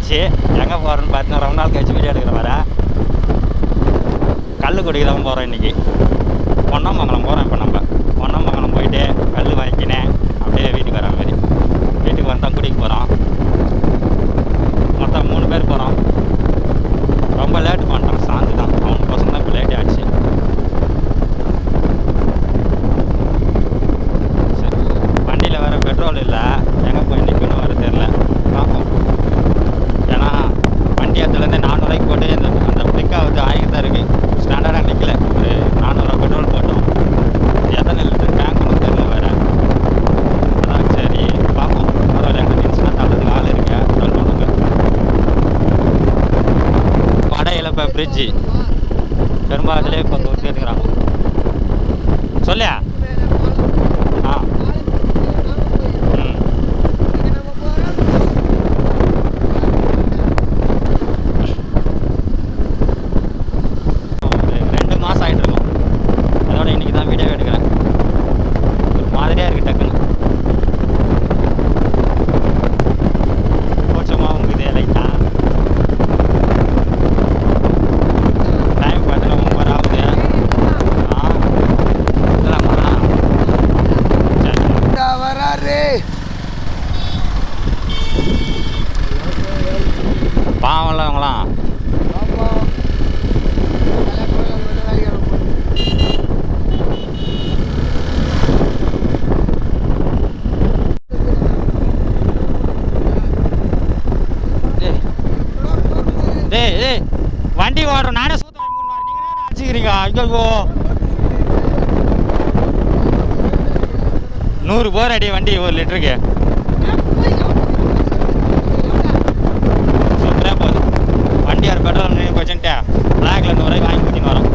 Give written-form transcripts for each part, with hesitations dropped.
ஆயிடுச்சு. எங்கே போகிறோன்னு பார்த்தீங்கன்னா ரொம்ப நாள் கழிச்சு வீடியோ எடுக்கிற வர கல்லுக்குடிக்கு தான் போகிறோம் இன்றைக்கி. பொன்னமங்கலம் போகிறோம். இப்போ நம்ம பொன்னமங்கலம் போயிட்டு கல் வாங்கிக்கினேன் அப்படியே வீட்டுக்கு வர மாதிரி. வீட்டுக்கு வந்தால் குடிக்கு போகிறோம். மொத்தம் 3 பேர் போகிறோம். ரொம்ப லேட்டு பண்ணிட்டோம். சாந்து தான் அவனுக்கு பசங்க தான் இப்போ லேட்டே ஆச்சு. சரி, வண்டியில் வேறு பெட்ரோல் இல்லை. எங்கே போய் நிற்கணும் வேறு தெரில. பார்ப்போம். ஏன்னா வண்டி அதுலேருந்து 400 ரூபாய்க்கு போட்டு அந்த பிளிக்காவது ஆகிட்டு தான் இருக்குது. ஸ்டாண்டர்டாக நிற்கல. ஒரு 400 ரூபா பெட்ரோல் போட்டோம். எத்தனை லிட்டர் டேங்க்னு தெரியல வேறு. அதான் சரி பார்ப்போம். பரவாயில்ல, எங்கே நின்றுச்சுன்னா தள்ளதுக்கு ஆள் இருக்கு. தள்ளுவானுங்க. படையில் இப்போ பிரிட்ஜு பெரும்பாலத்திலே இப்போ எடுக்கிறாங்க. சொல்லியா? ஆ ம் 2 மாதம் ஆகிட்டு இருக்கும். அதோட இன்றைக்கி தான் வீடியோ எடுக்கிறேன். ஒரு மாதிரியாக இருக்குது. டக்குன்னு கோச்சமாக உங்குதே லைட்டாக. டைம் பார்த்தீங்கன்னா 9 ஆகுது. ஆ இல்லைம்மா சரி வராரு. பாவம்ல அவங்களாம். டேய் டேய் வண்டி ஓடுறோம். நானே சூத்த வாங்கி கொண்டு வரேன். நீங்கள் என்ன அடிச்சுக்கிறீங்க? ஐயோ 100 போர் அடி வண்டி 1 லிட்டருக்கு. சூப்பராக போகுது வண்டி. யார் பெட்ரோல் நின்று போச்சுன்ட்டு பிளாக்ல 100 ரூபாய்க்கு வாங்கி ஊற்றின்னு வரோம்.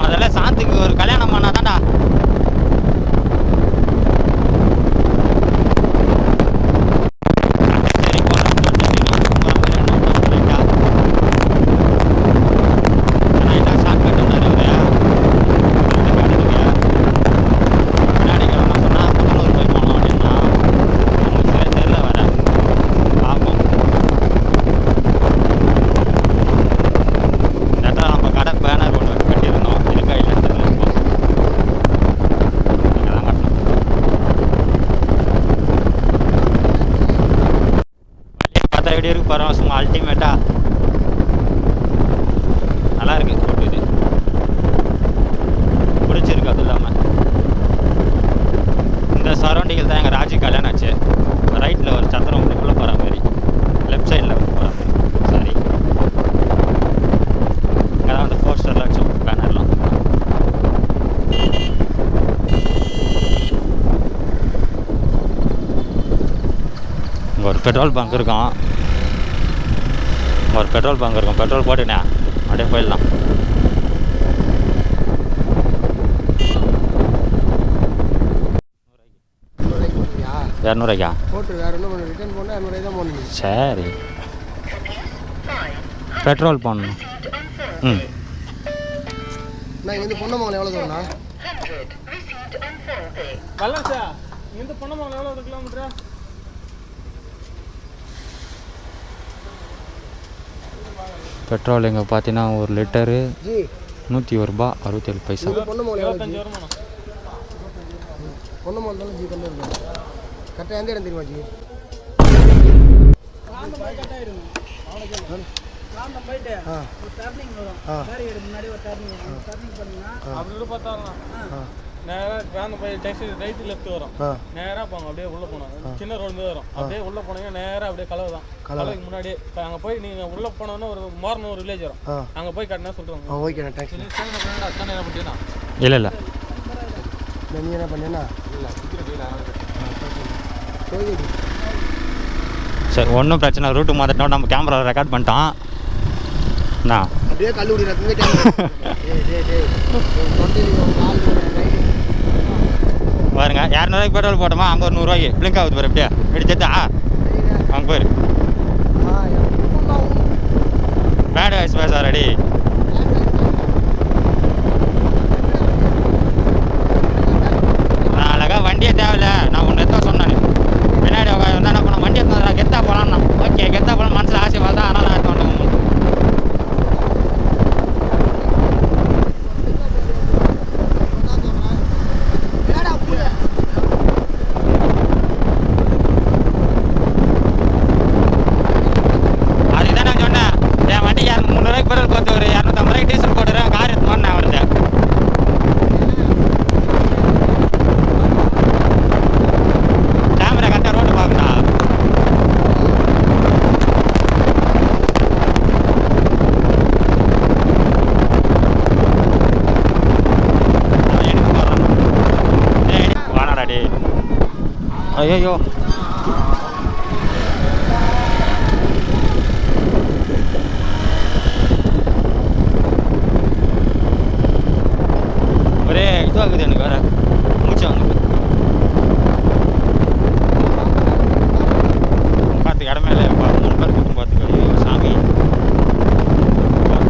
முதல்ல சாத்துக்கு ஒரு கல்யாணம் பண்ணா தான்டா. சரி போகிறேன். ஷார்ட் கட் இருந்தாரு பின்னாடி கிளம்ப சொன்னால் புத்தனூர் போய் போனோம் அப்படின்னா நமக்கு சரியாக தெரியல வேறு. பார்ப்போம். கரெக்டாக நம்ம கடை பேனர் ஒன்று கட்டியிருந்தோம். இருக்கா இல்லைன்னு தெரியல. இப்போ இங்கே தான் கட்டணும். வழியை பார்த்தா எப்படி இருக்கு பாருங்க. சும்மா அல்டிமேட்டாக நல்லா இருக்குது. ரோட்டு இது பிடிச்சிருக்கு. அது இல்லாமல் இந்த சரௌண்டிங்கில் தான் எங்கள் ராஜி கல்யாணம் ஆச்சு. ரைட்டில் ஒரு சத்திரம் உள்ளே போகிற மாதிரி, லெஃப்ட் சைடில் போகிற மாதிரி. சாரி, இங்கே தான் வந்து போஸ்டர்லாம் வச்சோம், பேனர்லாம். இங்கே ஒரு பெட்ரோல் பங்க் இருக்கும். பெட்ரோல் போட்டுனே அப்படியே போயிடலாம். இரநூறுவாய்க்கா போட்டு வேற என்ன பண்ண ரிட்டர்ன் போனால் 200 தான் போடணும். சரி, பெட்ரோல் போடணும். ம் நான் இங்கேருந்து பொன்னமங்கலம் எவ்வளோ தூரம்ண்ணா? கல்லாச்சா இங்கேருந்து பொன்னமங்கலம் எவ்வளோ கிலோமீட்டரா? பெட்ரோல் இங்கே பார்த்தீங்கன்னா 1 லிட்டரு 101 ரூபா 67 பைசா. பொன்னமங்கலம் 25 வருமாண்ணா. பொன்னமங்கலம் தானே ஜி கொண்டு இருக்கேன். கரெக்டாக எந்த இடம் தெரியுமா ஜி? அப்படி பார்த்தாருண்ணா நேராக கிராந்த போய் டேக்ஸி ரைட்டு லெஃப்ட் வரும். நேராக போங்க அப்படியே உள்ளே போனோம். சின்ன ரோடு வரும். அப்படியே உள்ளே போனீங்கன்னா நேராக அப்படியே கலவை தான். கலவைக்கு முன்னாடி அங்கே போய் நீங்கள் உள்ளே போனோன்னா ஒரு மார்ன ஒரு வில்லேஜ் வரும். அங்கே போய் கட்டினா சொல்லுவாங்க. ஓகேண்ணா, தேங்க்ஸ். அதான் என்ன பண்ணிட்டீங்கன்னா இல்லை நீ என்ன பண்ணேண்ணா? இல்லை சரி, ஒன்றும் பிரச்சனை. ரூட்டு மாற்றிட்டோம். நம்ம கேமராவில் ரெக்கார்ட் பண்ணிட்டோம். அண்ணா அப்படியே கல்லூரி பாருங்க. 200 ரூபாய்க்கு பெட்ரோல் போட்டோமா, அங்கே ஒரு 100 ரூபாய்க்கு பிளிங்க் ஆகுது பாரு. எப்படியா எடுத்தா அங்கே போயிரு. பேட் வாய்ஸ் பேச ரெடி. நான் அழகாக வண்டியே தேவையில்ல. நான் ஒன்று எத்தனை சொன்னேன். ஐயோ ஒரே இதுவாகுது எனக்கு வேற மூச்சு வாங்குது. பார்த்துக்க இடமே இல்லை. 3 பேர் கூட்டம் பார்த்துக்க. ஐயோ சாமி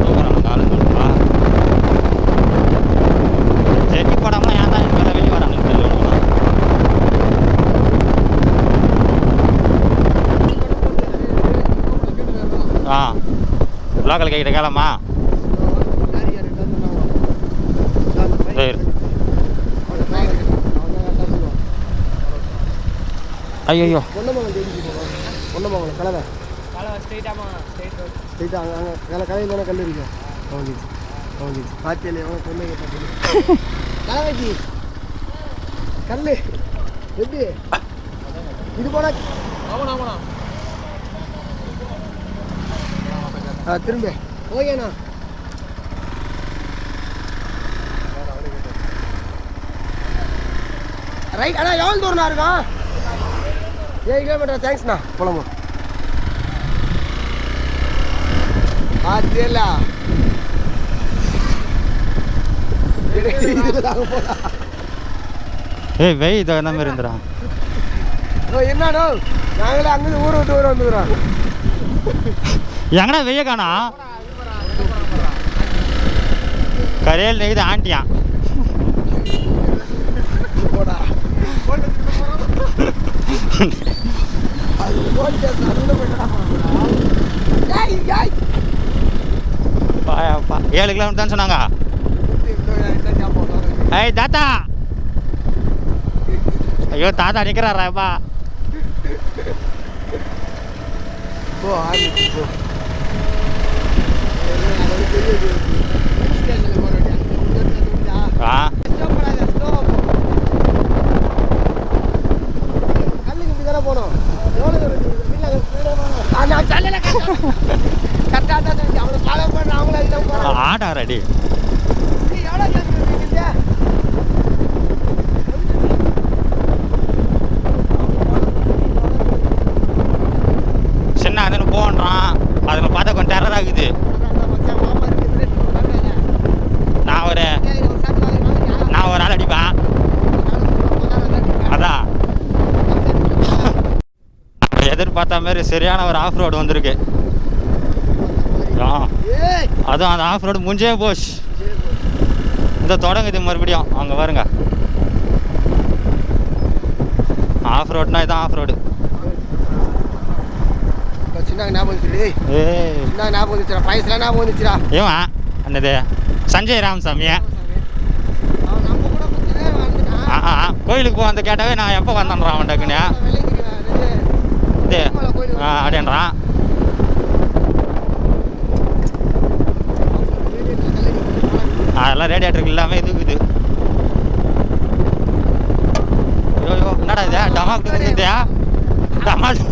தூக்குறாங்க ஆளுங்கப்பா. ஜெட்டி போடாமல் ஏன் தான் இங்கே வெளியே வராங்க தெரியல. ஆ லோக்கல் கேட்கிட்ட கேளம்மா. ஐயோ பொன்னமங்கலம் கலவை ஸ்ட்ரெயிட்டாக அங்கே கலையில் தானே கல் இருக்கும். அவங்களுக்கு பாத்தியில் எவ்வளோ பொண்ணு கேட்ட கலவைக்கு கல் எப்படி இது போனா திரும்ப ஓகேண்ணா. ரைட் அண்ணா எவ்வளோ தூரம்ண்ணா இருக்கான்? 7 கிலோமீட்டர். தேங்க்ஸ்ண்ணா. போலாமா? தெரியல ஏய் வெய் இதை என்ன மாதிரி இருந்துடா. என்னடா நாங்களே அங்கே ஊரை விட்டு ஊரை வந்துக்கிறோம். எங்கடா வெய்ய காணா? கரையில் நெய்து ஆண்டியா போடா அது போட்டு நல்ல பண்ணடா. 7 கிலோமீட்டர் தான் சொன்னாங்க. ஏய் தாத்தா. ஐயோ தாத்தா நிற்கிறாராப்பா. போ ஆடி போ. ஆ கல்லுக்கு இப்படி தானே போனோம். எவ்வளோ கரெக்டாக தான் சொல்லி அவனை ஃபாலோ பண்ணுற அவங்கள அதில் போகிறான். ஆடா ரெடி. நீ எவ்வளோ கேட்குறீங்க? சின்ன அதுன்னு போன்றான். அதில் பார்த்தா கொஞ்சம் டெரர் ஆகுது. நான் ஒரு ஆள் அடிப்பேன். அதான் எதிர்பார்த்த மாதிரி சரியான ஒரு ஆஃப் ரோடு வந்திருக்கு. அதுவும் அந்த ஆஃப் ரோடு முடிஞ்சே போச்சு. இந்த தொடங்குது மறுபடியும். அங்கே பாருங்க ஆஃப் ரோடுனா இதான் ஆஃப் ரோடு. சின்ன ஞாபகம் வந்துச்சு. சின்ன ஞாபகம் வந்துச்சுடா. பைசலாம் ஞாபகம் வந்துச்சுடா. ஏன் என்னது சஞ்சய் ராமசாமியா? கோயிலுக்கு போக வந்து கேட்டாவே நான் எப்போ வந்தேன்றான் அவன் டக்குன்னு. இது அப்படின்றான். அதெல்லாம் ரேடியேட்டருக்கு இல்லாமல் இதுக்குது. ஐயோ என்னடா இது டமாக் இருந்துட்டியா? டமாக்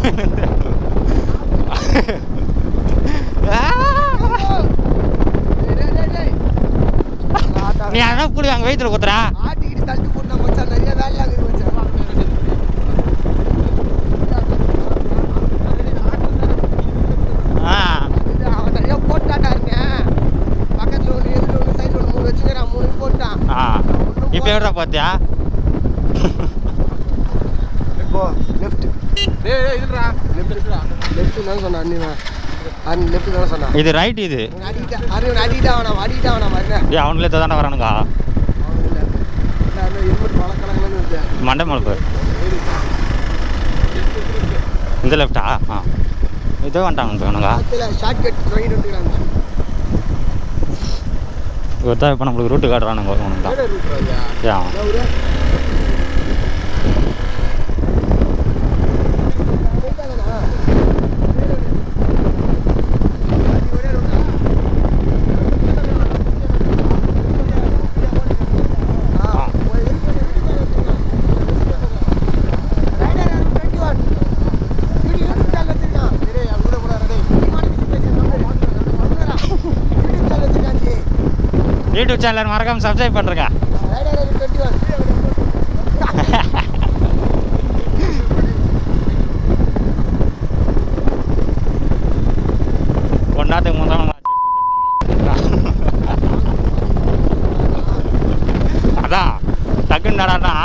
நீ அதான் புடி அங்கே வயிற்றுல குத்துறா. ஆட்டிக்கிட்டு தள்ளி போட்டு மச்சான் நிறைய வேலை ஆகுது மச்சான். அவன் நிறைய போட்டாட்டா இருக்கேன். பக்கத்தில் ஒன்று எதில் ஒன்று சைடில் ஒன்று 3 வச்சுக்கிறேன். 3 போட்டான். இப்போ எவ்வளோ பார்த்தியா? இப்போ லெஃப்ட் லெஃப்ட் தான் சொன்னான். அண்ணி லெஃப்ட் தானே சொன்னான். இது ரைட். இது அடிக்கிட்டா வேணாம் பாருங்க. அவனுங்களே தானே வரானுங்க. மண்டை மலைப்பு இந்த லெஃப்டா? இதே வந்துட்டாங்க வேணுங்க. இவர்தான் இப்போ நம்மளுக்கு ரூட்டு காட்டுறானுங்க. உனக்கு தான் யூடியூப் சேனல் மறக்காம சப்ஸ்கிரைப் பண்ணுறேங்க. பார்த்து முதல்ல அதான் டக்குன்னு நடாதான்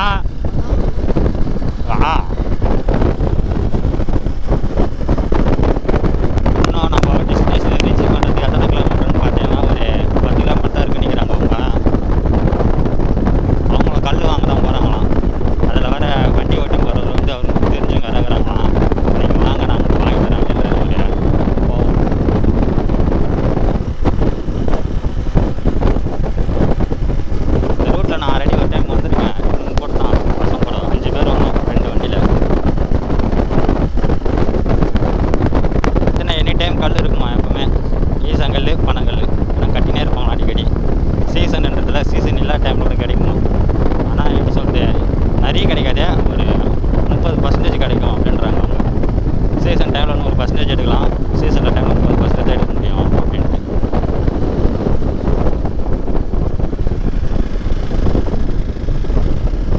இன்னும் நம்ம டெஸ்டினேஷன் ரீச் பண்ணுறதுக்கு எத்தனை கிலோமீட்டர்னு பார்த்தீங்கன்னா ஒரு 10 கிலோமீட்டர் தான் இருக்கு நிற்கிறாங்க அவங்கள கல் வாங்க தான் போகிறாங்களாம். அதில் வர வண்டி ஓட்டி போகிறது வந்து அவருக்கு தெரிஞ்சவங்க இறங்குறாங்களாம். நீங்கள் வாங்க நாங்கள் வாங்கி தராங்க போவோம். இந்த ரூட்டில் நான் ஆல்ரெடி ஒரு டைம் வந்திருக்கேன். போட்டு தான் பசங்க போகிறோம் 5 பேர் வந்தோம் 2 வண்டியில். எனி டைம் கல் இருக்குமா எப்பவுமே ஈசங்கல் பனங்கல் நான் கட்டினே இருப்பாங்க அடிக்கடி. சீசன்ன்றதுல சீசன் இல்லாத டைமில் கூட கிடைக்குமா. ஆனால் எப்படி சொல்கிறது நிறைய கிடைக்காதே ஒரு 30% கிடைக்கும் அப்படின்றாங்க அவங்க. சீசன் டைமில் 100% எடுக்கலாம், சீசனில் டைமில் 30% எடுக்க முடியும் அப்படின்ட்டு.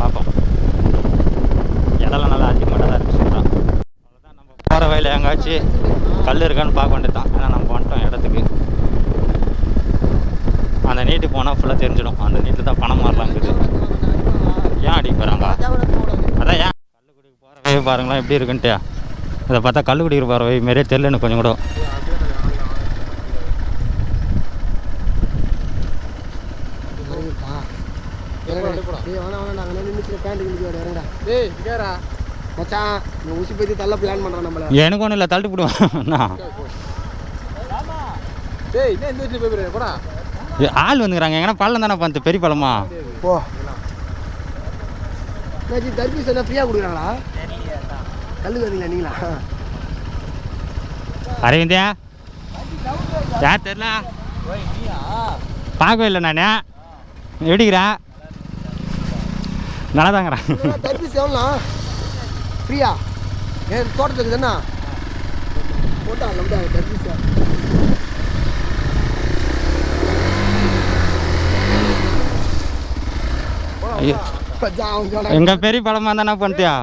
பார்ப்போம். இடம்லாம் நல்லா அதிகமாக தான் இருக்குது சொல்கிறான். அவ்வளோதான் நம்ம போகிற வயலில் எங்காச்சும் கல் இருக்கான்னு பார்க்க வேண்டியது தான். ஏன்னா நம்ம வந்துட்டோம் இடத்துக்கு. அந்த நீட்டு போனால் ஃபுல்லாக தெரிஞ்சிடும். அந்த நீட்டில் தான் பணம் மாறலாம் இருக்குது. ஏன் அடிக்க போகிறாங்க அதான் ஏன் கல் குடிக்க போகிற வழி பாருங்களா எப்படி இருக்குன்ட்டு. இதை பார்த்தா கல் குடிக்கிற போகிற வழி மாரியே தெரியல எனக்கு கொஞ்சம் கூட. எனக்கு ஒன்றும் இல்லை தள்ளிட்டு போடுவேன். ஆள் வந்துக்கிறாங்க எங்கன்னா பள்ளம் தானே பார்த்து பெரிய பள்ளமா போ தர்பீஸ் என்ன ஃப்ரீயாக கொடுக்குறாங்களா? கல் தரீங்களா நீங்களா? அரவிந்தியா யார் தெரியல பார்க்கவே இல்லை நான் எப்படிக்கிறேன் நல்லா தாங்கிறேன். தர்பீஸ் எவ்வளோண்ணா ஃப்ரீயா? ஏன் தோட்டத்துக்கு தானே போட்டா தர்பீஸா? எங்க பெரிய பழமா இருந்தா என்ன பண்ணிட்டியா?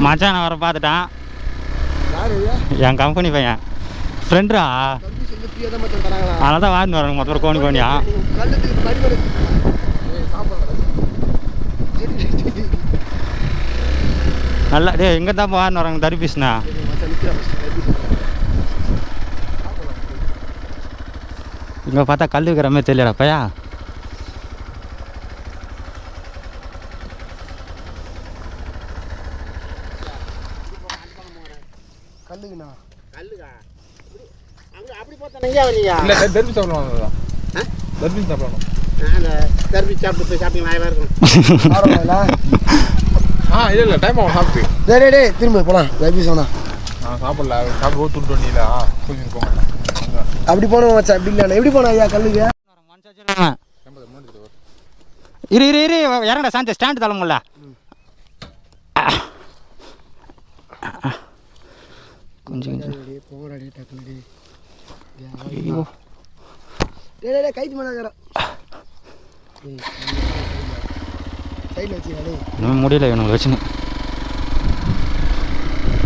மச்சான் வர பார்த்துட்டான். என் கம்பெனி பையன் ஃப்ரெண்டா அதனால தான் வாழ்ந்து வராங்க மொத்தம் கோணி கோணியா. நல்லா டே எங்கே தான் வாழ்ந்து வராங்க தர்பீஸ்ண்ணா. இங்கே பார்த்தா கல் இருக்கிற மாதிரி தெரியலடா பையா. கல்லுங்கண்ணா கல்லுக்கா அங்கே அப்படி பார்த்தா இல்லை தர்பீஸ் சாப்பிடலாம். தர்பீஸ் சாப்பிடணும். தர்பீஸ் சாப்பிட்டு போய் சாப்பிட்டீங்க நல்லா இருக்கும். இல்லை டைம் ஆகும் சாப்பிட்டு. டே திரும்ப போகலாம். தர்பீஸ் வேணா சாப்பிடல சாப்பிட்டு துண்டு வண்டியில போங்க. அப்படி போனோம் மச்சான். அப்படி இல்லை எப்படி போனா ஐயா கல்லுக்கு? இரு இறங்கடா சாந்தி ஸ்டாண்டு தளமுல்ல. கொஞ்சம் போராடி டக்குனடி கைத்து மாட்டாங்க சைடில் வச்சுக்காடே இன்னும் முடியல இவனுக்கு வச்சுன்னு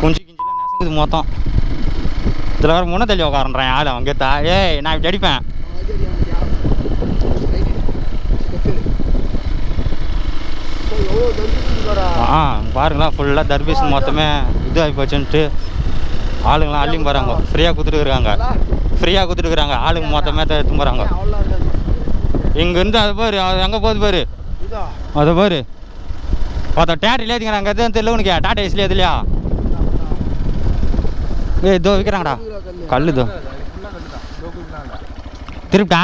கொஞ்சம் கிஞ்சிலாம் நெசங்குது மொத்தம். இதில் வேறு முன்ன தள்ளி உட்காரன்றான் ஆள் அவங்க கேட்டா. ஏய் நான் இப்படி அடிப்பேன். பாருங்களா ஃபுல்லாக தர்பீஸ் மொத்தமே இது ஆகி போச்சுன்ட்டு ஆளுங்களாம் அள்ளியும் போகிறாங்க. ஃப்ரீயாக கொடுத்துருக்குறாங்க. ஆளுங்க மொத்தமே எடுத்து போகிறாங்க. இங்கேருந்து அது பாரு எங்கே போகுது பாரு. அதை பாரு ஒருத்தர் டேட்டரில் ஏற்றிக்கிறாங்க. எதுவும் தெரியல உனக்கு டாட்டா ஏசில் எதுலையா? இதோ விற்கிறாங்கடா கல். இதோ திருப்பிட்டா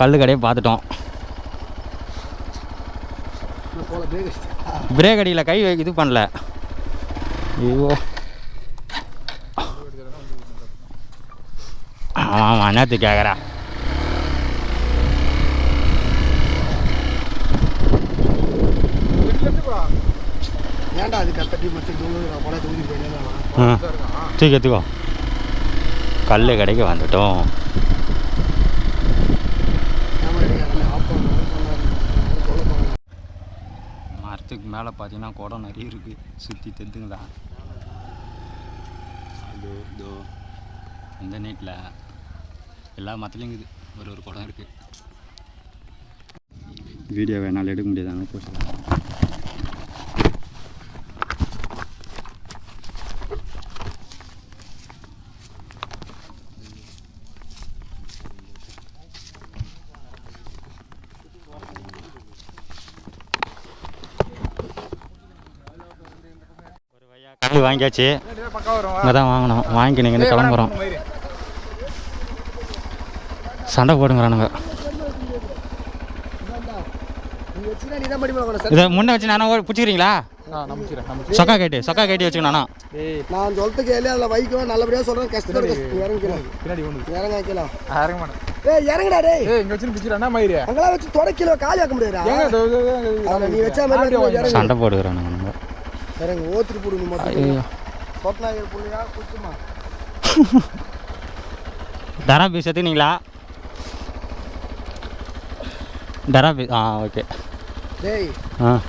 கல் கடையை பார்த்துட்டோம். பிரேக் அடியில் கை இது பண்ணல. ஐயோ ஆமாம் என்னத்து கேட்குறா? ஏன்டா அது கட்டி மச்சி போல ஊதி போயிடலாம். ठीक है देखो கல் கடைக்கு வந்துட்டோம். மரத்துக்கு மேலே பார்த்தீங்கன்னா குடம் நிறைய இருக்குது. சுற்றி தெரிஞ்சுங்களா? அது இதோ இந்த நீட்டில் எல்லா மரத்துலையும் இருக்குது. ஒரு குடம் இருக்குது. வீடியோ வேணாலும் எடுக்க முடியாதாங்க போச்சு. கல் வாங்கியாச்சு. இங்கே தான் வாங்கினோம். வாங்கி நீங்கள் கிளம்புறோம். சண்டை போடுங்கிறானுங்க. இதை முன்னே வச்சு நானும் பிடிச்சிக்கிறீங்களா? சொக்கா கேட்டி வச்சுக்கணும். நான் சொல்லிட்டு கேளு, அதில் வைக்கும் நல்லபடியாக சொல்கிறேன். கஷ்டப்பட்டு இறங்குடா டே. அங்கெல்லாம் வச்சு தொடக்கில காலி ஆக்க முடியாது. நீ வச்சா மாதிரி சண்டை போடுகிறானுங்க. இறங்கு ஓத்திட்டு போடு. நீ மட்டும் சொத்தநாயகர் பிள்ளையா குச்சுமா தரா பீஸ் எடுத்துக்கிங்களா? தரா பீஸ் ஓகே. டேய்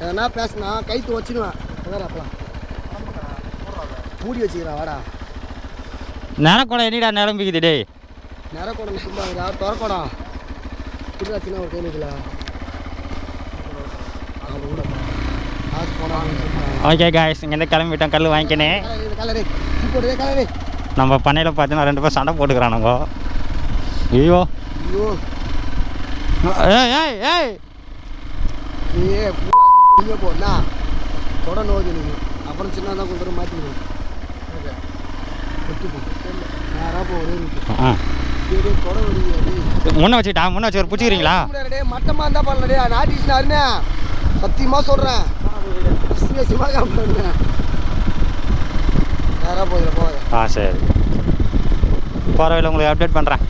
எதனா பேசுனா கைத்து வச்சுடுவேன். அப்பலாம் மூடி வச்சுக்கிறேன். வாடா நேரக்கூடம் என்னடா நிரம்பிக்குது டேய். நேரக்கூடம் சும்மாங்கடா. திறக்கூடம் புரியாச்சுன்னா ஒரு கையில ஓகே காய்ஸ், இங்கேருந்து கிளம்பிட்டோம். கல் வாங்கிக்கினேன். நம்ம பண்ணையில் பார்த்தீங்கன்னா 2 பேர் சண்டை போட்டுக்கிறானுங்க. ஐயோ ஏய் ஏய் போனா தொட நோக்கி நீங்கள் அப்புறம் சின்னதான் கொண்டு வர மாற்றிக்கணும். முன்ன வச்சுட்டா ஒரு பிடிச்சிக்கிறீங்களா? மட்டமாக இருந்தால் பண்ணலடே. நாட்டிச்சுனாருன்னு சத்தியமாக சொல்கிறேன். நேராக போகுது. சரி பரவாயில்ல, உங்களுக்கு அப்டேட் பண்ணுறேன்.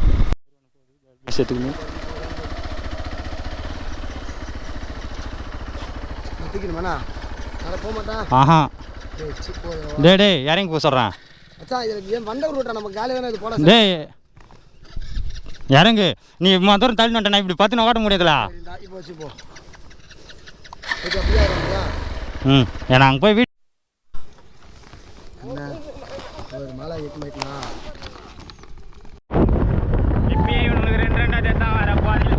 ஆஹா டே இறங்கி போக சொல்கிறேன். டேய் இறங்கு. நீ தூரம் தள்ளி நட்டா இப்படி பார்த்து நான் ஓட முடியாதுல. ஏன்னா அங்கே போய் மழை எட்டு போயிட்டுனா இப்பயே இவனுக்கு 2 தான் வர போதில்லை.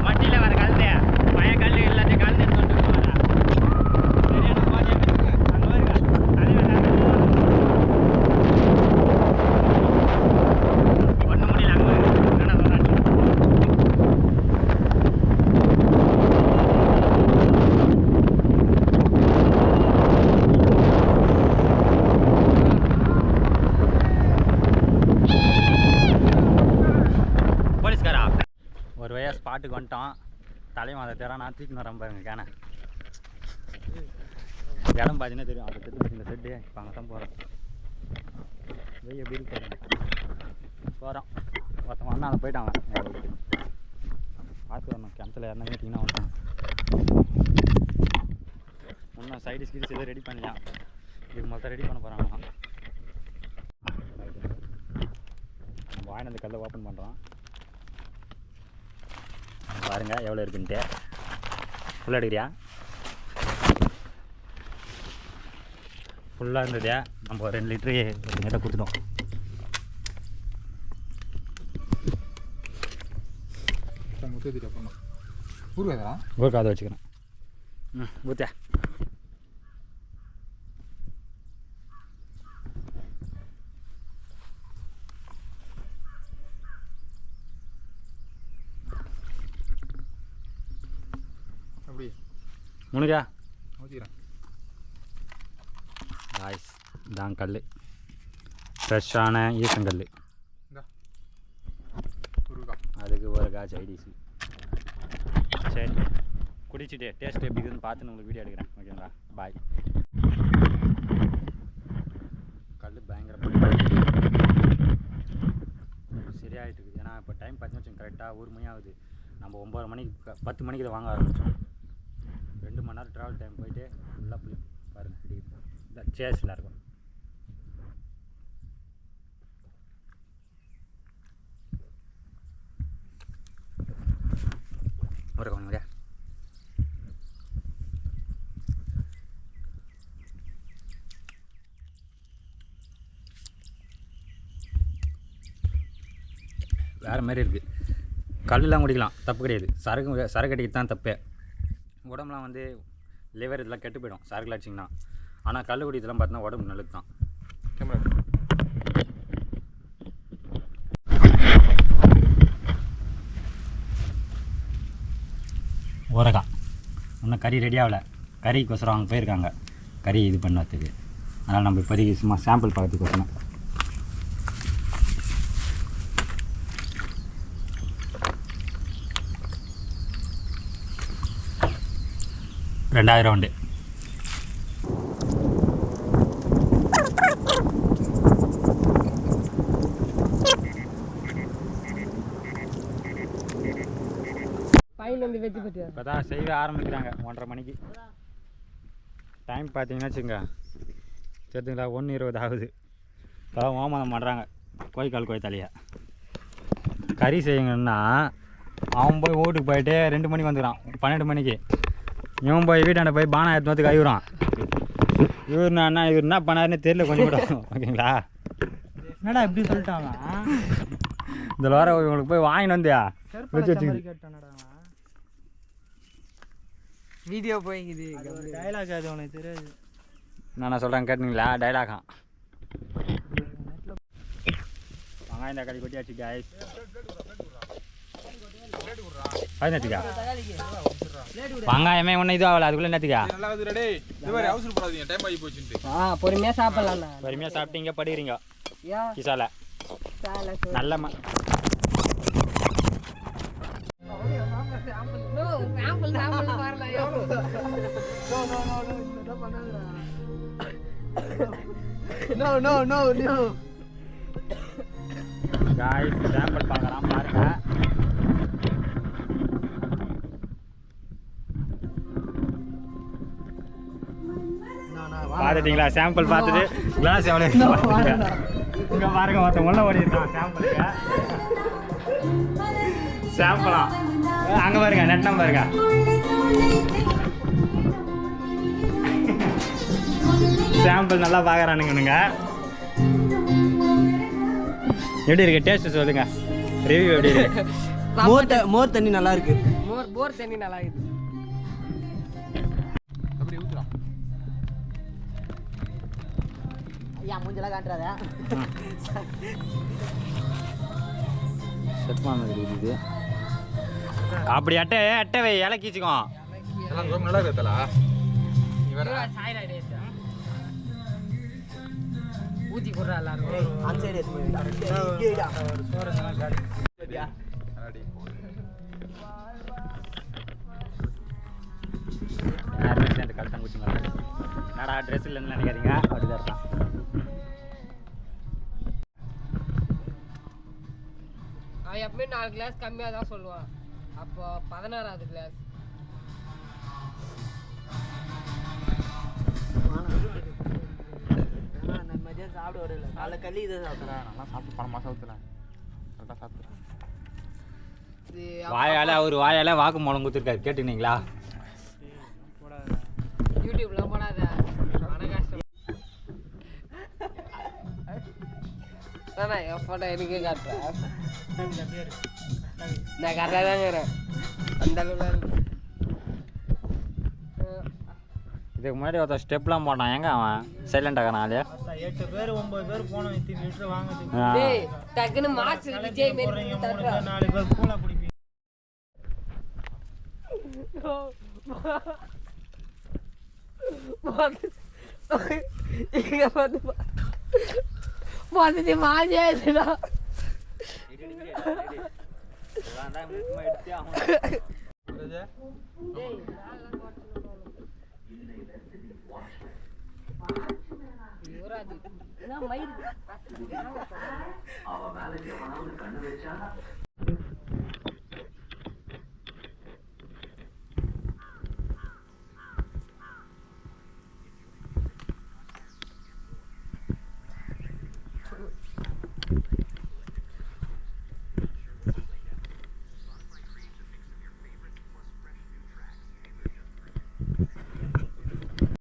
மட்டியில் வர கலந்து மய கல் எல்லாத்தையும் கலந்து ஒன்றும் முடியல. ஒரு வழியாக ஸ்பாட்டுக்கு வந்துட்டோம். தலையும் அதை தேர நான் தூக்கின்னு வரேன் பாருங்க. கேனை இடம் பார்த்தீங்கன்னா தெரியும். அதை தெரியும் இந்த செட்டு. இப்போ அங்கே தான் போகிறோம். வெய்ய எப்படி போகிறோம். ஒருத்தவங்க வந்தால் அதை போயிட்டாங்க. பார்த்து வரணும். கிணத்துல யாருன்னா மீட்டிங்கன்னா வந்துட்டாங்க. இன்னும் சைடு ஸ்கீட்ஸ் எதுவும் ரெடி பண்ணலாம். இதுக்கு மொத்தம் ரெடி பண்ண போகிறாங்க. நம்ம வாங்கின அந்த கல்லை ஓப்பன் பண்ணுறோம். பாருங்க எவ்வளோ இருக்குன்ட்டு. ஃபுல்லாக எடுக்கிறியா? ஃபுல்லாக இருந்ததே. நம்ம 2 லிட்டரு ஒரு நேரம் கொடுத்துட்டோம். ஊருக்காக வச்சுக்கிறேன். ஊற்றியா முனுக்கா காய்ஸ். இதான் கல், ஃப்ரெஷ்ஷான ஈசங்கல். அதுக்கு ஒரு காய்ச்சி ஐடிசி. சரி குடிச்சிட்டு டேஸ்ட் எப்படி இருக்குதுன்னு பார்த்து உங்களுக்கு வீடியோ எடுக்கிறேன். ஓகேங்களா? பாய். கல் பயங்கரமாக சரியாயிட்டு இருக்குது. ஏன்னா இப்போ டைம் பார்த்தீங்கன்னா கரெக்டாக 1 மணி ஆகுது. நம்ம 9 மணிக்கு 10 மணிக்கு இதை வாங்க ஆரம்பித்தோம். 2 மணி நேரம் ட்ராவல் டைம் போயிட்டு ஃபுல்லாக புளி பாருங்கள் இந்த சேஸில் இருக்கும். ஒரு கொஞ்சம் வேறு மாதிரி இருக்குது. கல்லாம் குடிக்கலாம், தப்பு கிடையாது. சரக்கு அடிக்கிறது தான் தப்பு. உடம்புலாம் வந்து லிவர் இதெல்லாம் கெட்டு போயிடும் சரக்குல அடிச்சிங்கன்னா. ஆனால் கல் குடிக்கிறதுலாம் பார்த்தீங்கன்னா உடம்பு நல்லது தான். ஊரக்காய் இன்னும் கறி ரெடி ஆகலை. கறிக்கோசரம் அவங்க போயிருக்காங்க கறி இது பண்ணுறதுக்கு. அதனால் நம்ம இப்போதைக்கு சும்மா சாம்பிள் பார்க்கறதுக்கு வரணும். ரெண்டாவது ரவுண்டு. இப்போ தான் செய்ய ஆரம்பிக்கிறாங்க 1:30 மணிக்கு. டைம் பார்த்தீங்கன்னா வச்சுங்க தெரிஞ்சுங்களா 1:20 ஆகுது. இப்போதான் ஓமதம் பண்ணுறாங்க கோழிக்கால் கோயத்தாலியா. கறி செய்யுங்கன்னா அவன் போய் வீட்டுக்கு போயிட்டு 2 மணிக்கு வந்துக்கிறான் 12 மணிக்கு. இவன் போய் வீட்டாண்ட போய் பானை எடுத்து வந்து கைவிடுறான். இவர் என்ன பண்ணாருன்னு தெரியல கொஞ்சம் கூட. ஓகேங்களா? என்னடா இப்படி சொல்லிட்டாங்க. இந்த வாரம் இவங்களுக்கு போய் வாங்கிட்டு வந்தியா வீடியோ போய்க்குது. டைலாக் அது உனக்கு தெரியாது. நான் சொல்கிறேன் கேட்டுங்களா? டைலாகா வெங்காயம் தக்காளி கொட்டியாச்சு காய்ஸ். அது என்னத்துக்கா வெங்காயமே ஒன்றும் இது ஆகலை. அதுக்குள்ளே என்னத்துக்கா பொறுமையாக சாப்பிடலாம். பொறுமையாக சாப்பிட்டீங்க படுகிறீங்க கிசால நல்ல காய்ஸ் சாம்பிள் பார்க்கலாம் பாருங்க. பார்த்துட்டீங்களா? சாம்பிள் பார்த்துட்டு கிளாஸ் எவ்வளோ இங்கே பாருங்க. ஒருத்தன் உள்ள ஓடிட்டான் சாம்பிளுக்கு. சாம்பிளா அங்கே பாருங்க நெட்டம் பாருங்க. சாம்பிள் நல்லா பார்க்குறானுங்க. எப்படி இருக்கு டேஸ்ட் சொல்லுங்க. ரிவ்யூ எப்படி இருக்கு? மோர் தண்ணி நல்லா இருக்கு. மோர் தண்ணி நல்லா இருக்கு. மூஞ்செல்லாம் காட்டுறாத. இது அப்படி அட்டை இலக்கிச்சுக்கோ. நல்லா இருக்கா? ஊத்தி போடுறா எல்லாரும். அந்த சைடு எடுத்து போயிடா. யாருமே சேர்ந்து கழுத்தம் குச்சிங்க. என்னடா ட்ரெஸ் இல்லைன்னு நினைக்காதீங்க. அப்படிதான் இருக்கான். அவன் எப்பவுமே 4 கிளாஸ் கம்மியாக தான் சொல்லுவான். அப்போ 16வது கிளாஸ். மதியம் சாப்பிட வரல. காலை களி இதை சாப்பிட்றேன். நல்லா சாப்பிட்டு பணமாக சாப்பிட்றேன். கரெக்டாக சாப்பிட்றேன். வாயால் அவர் வாயால் வாக்கு மூலம் கொடுத்துருக்காரு. கேட்டுனீங்களா? யூடியூப்லாம் போடாத. கஷ்டம் என் ஃபோட்டோ எனக்கே காட்டுறேன். நான் கரெக்டாக தான் இருக்கிறேன். அந்த அளவுக்கு இதுக்கு முன்னாடி ஒருத்தர் ஸ்டெப்லாம் போட்டான். எங்க அவன் சைலண்ட் ஆகிறான். 8 பேர் 9 பேர் போனோம். இத்தனை லிட்டர் வாங்குது. டக்குன்னு மாசு விஜய் மாரி 4 பேர் பூலா பிடிப்பீங்க. இங்க வந்து பாத்துட்டு மாஜே இதுடா. யுவராஜ் என்ன மயிர் அவ வேலைக்கு கண்ணு வச்சா